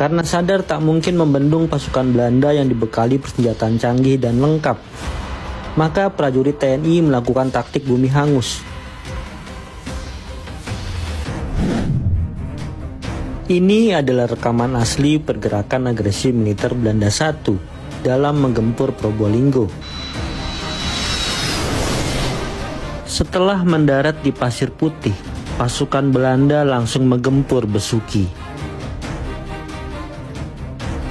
karena sadar tak mungkin membendung pasukan Belanda yang dibekali persenjataan canggih dan lengkap. Maka prajurit TNI melakukan taktik bumi hangus. Ini adalah rekaman asli pergerakan agresi militer Belanda I dalam menggempur Probolinggo. Setelah mendarat di Pasir Putih, pasukan Belanda langsung menggempur Besuki.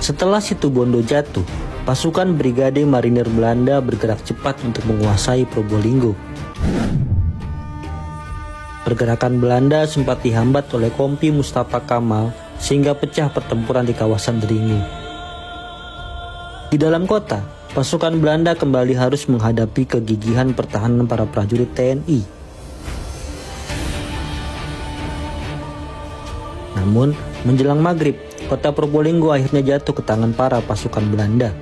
Setelah Situbondo jatuh, pasukan Brigade Marinir Belanda bergerak cepat untuk menguasai Probolinggo. Pergerakan Belanda sempat dihambat oleh Kompi Mustafa Kamal sehingga pecah pertempuran di kawasan Dringu. Di dalam kota, pasukan Belanda kembali harus menghadapi kegigihan pertahanan para prajurit TNI. Namun, menjelang maghrib, kota Probolinggo akhirnya jatuh ke tangan para pasukan Belanda.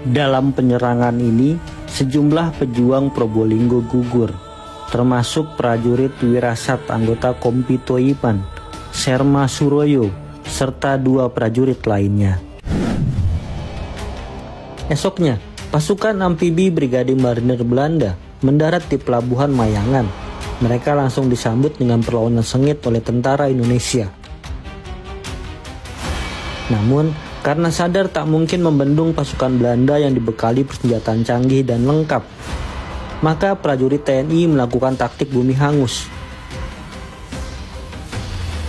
Dalam penyerangan ini, sejumlah pejuang Probolinggo gugur, termasuk prajurit Wirasat anggota Kompi Toipan, Serma Suroyo, serta 2 prajurit lainnya. Esoknya, pasukan amfibi Brigade Marinir Belanda mendarat di Pelabuhan Mayangan. Mereka langsung disambut dengan perlawanan sengit oleh tentara Indonesia. Namun, karena sadar tak mungkin membendung pasukan Belanda yang dibekali persenjataan canggih dan lengkap, maka prajurit TNI melakukan taktik bumi hangus.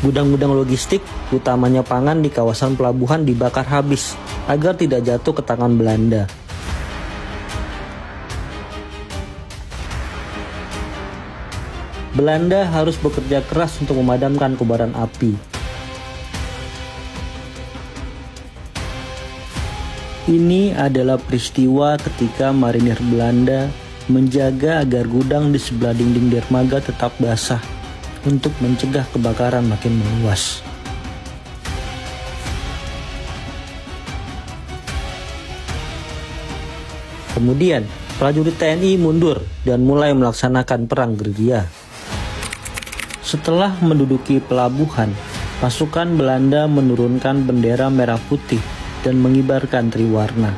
Gudang-gudang logistik, utamanya pangan di kawasan pelabuhan dibakar habis agar tidak jatuh ke tangan Belanda. Belanda harus bekerja keras untuk memadamkan kobaran api. Ini adalah peristiwa ketika marinir Belanda menjaga agar gudang di sebelah dinding dermaga tetap basah untuk mencegah kebakaran makin meluas. Kemudian, prajurit TNI mundur dan mulai melaksanakan perang gerilya. Setelah menduduki pelabuhan, pasukan Belanda menurunkan bendera merah putih dan mengibarkan triwarna.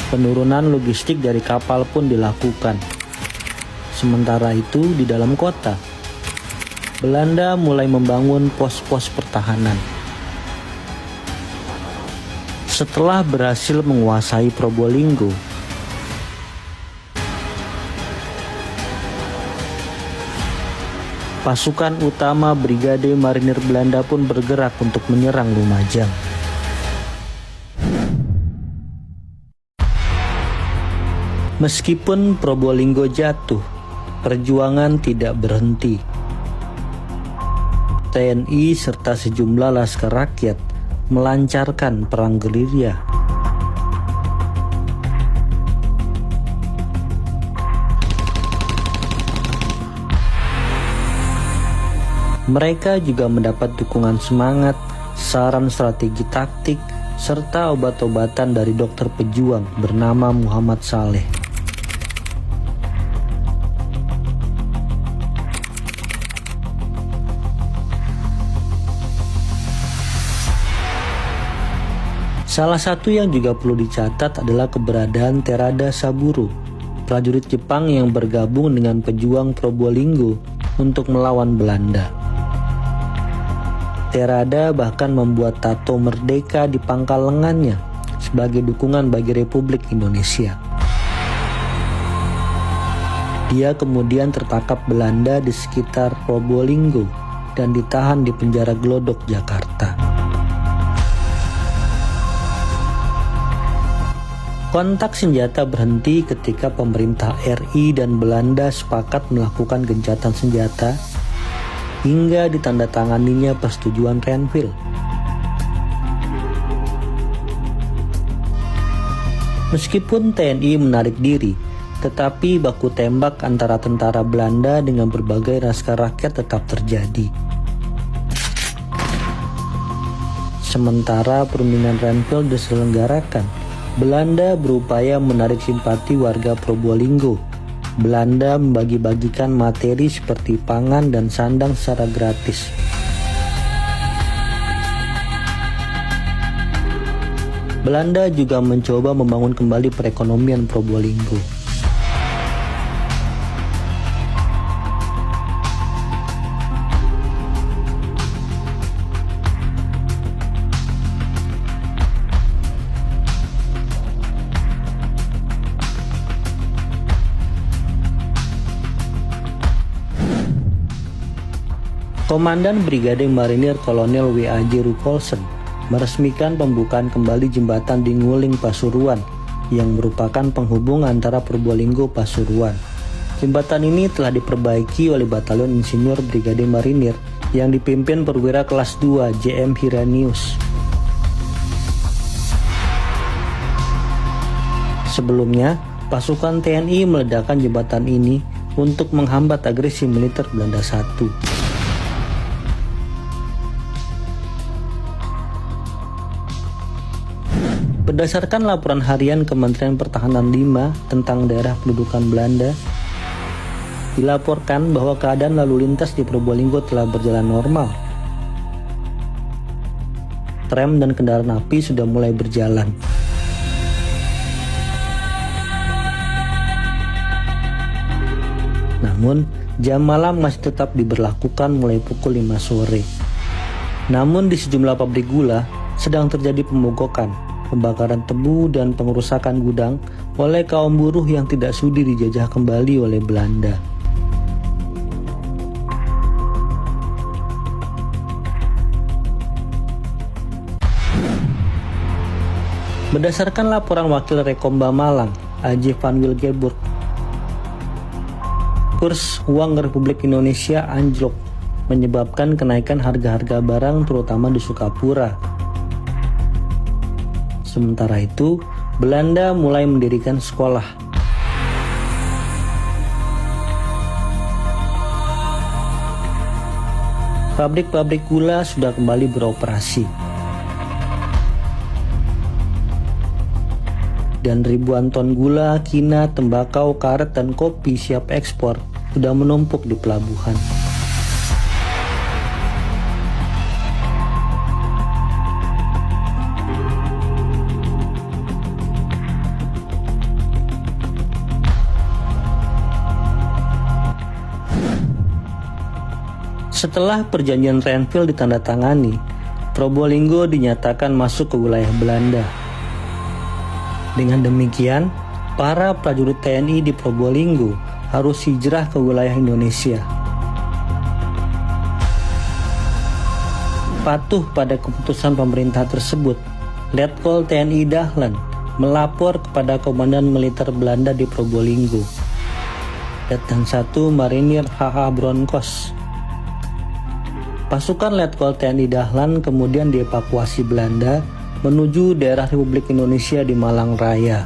Penurunan logistik dari kapal pun dilakukan. Sementara itu, di dalam kota, Belanda mulai membangun pos-pos pertahanan. Setelah berhasil menguasai Probolinggo, pasukan utama Brigade Marinir Belanda pun bergerak untuk menyerang Lumajang. Meskipun Probolinggo jatuh, perjuangan tidak berhenti. TNI serta sejumlah laskar rakyat melancarkan perang gerilya. Mereka juga mendapat dukungan semangat, saran strategi taktik, serta obat-obatan dari dokter pejuang bernama Muhammad Saleh. Salah satu yang juga perlu dicatat adalah keberadaan Terada Saburo, prajurit Jepang yang bergabung dengan pejuang Probolinggo untuk melawan Belanda. Terada bahkan membuat tato merdeka di pangkal lengannya sebagai dukungan bagi Republik Indonesia. Dia kemudian tertangkap Belanda di sekitar Probolinggo dan ditahan di penjara Glodok, Jakarta. Kontak senjata berhenti ketika pemerintah RI dan Belanda sepakat melakukan gencatan senjata hingga ditandatanganinya persetujuan Renville. Meskipun TNI menarik diri, tetapi baku tembak antara tentara Belanda dengan berbagai laskar rakyat tetap terjadi. Sementara perundingan Renville diselenggarakan, Belanda berupaya menarik simpati warga Probolinggo. Belanda membagi-bagikan materi seperti pangan dan sandang secara gratis. Belanda juga mencoba membangun kembali perekonomian Probolinggo. Komandan Brigade Marinir Kolonel W.A.J. Rukolsen meresmikan pembukaan kembali jembatan di Nguling Pasuruan yang merupakan penghubung antara Probolinggo Pasuruan. Jembatan ini telah diperbaiki oleh Batalion Insinyur Brigade Marinir yang dipimpin perwira kelas 2 J.M. Hiranius. Sebelumnya, pasukan TNI meledakkan jembatan ini untuk menghambat agresi militer Belanda I. Berdasarkan laporan harian Kementerian Pertahanan 5 tentang daerah pendudukan Belanda, dilaporkan bahwa keadaan lalu lintas di Probolinggo telah berjalan normal. Tram dan kendaraan api sudah mulai berjalan. Namun, jam malam masih tetap diberlakukan mulai pukul 5 sore. Namun di sejumlah pabrik gula sedang terjadi pemogokan, pembakaran tebu dan pengerusakan gudang oleh kaum buruh yang tidak sudi dijajah kembali oleh Belanda. Berdasarkan laporan Wakil Rekomba Malang, A.J. van Wilgenburg, kurs uang Republik Indonesia anjlok menyebabkan kenaikan harga-harga barang terutama di Sukapura. Sementara itu, Belanda mulai mendirikan sekolah. Pabrik-pabrik gula sudah kembali beroperasi. Dan ribuan ton gula, kina, tembakau, karet, dan kopi siap ekspor sudah menumpuk di pelabuhan. Setelah perjanjian Renville ditandatangani, Probolinggo dinyatakan masuk ke wilayah Belanda. Dengan demikian, para prajurit TNI di Probolinggo harus hijrah ke wilayah Indonesia. Patuh pada keputusan pemerintah tersebut, Letkol TNI Dahlan melapor kepada Komandan Militer Belanda di Probolinggo, Letnan 1 Marinir H.A. Bronckhorst. Pasukan Letkol TNI Dahlan kemudian dievakuasi Belanda menuju daerah Republik Indonesia di Malang Raya.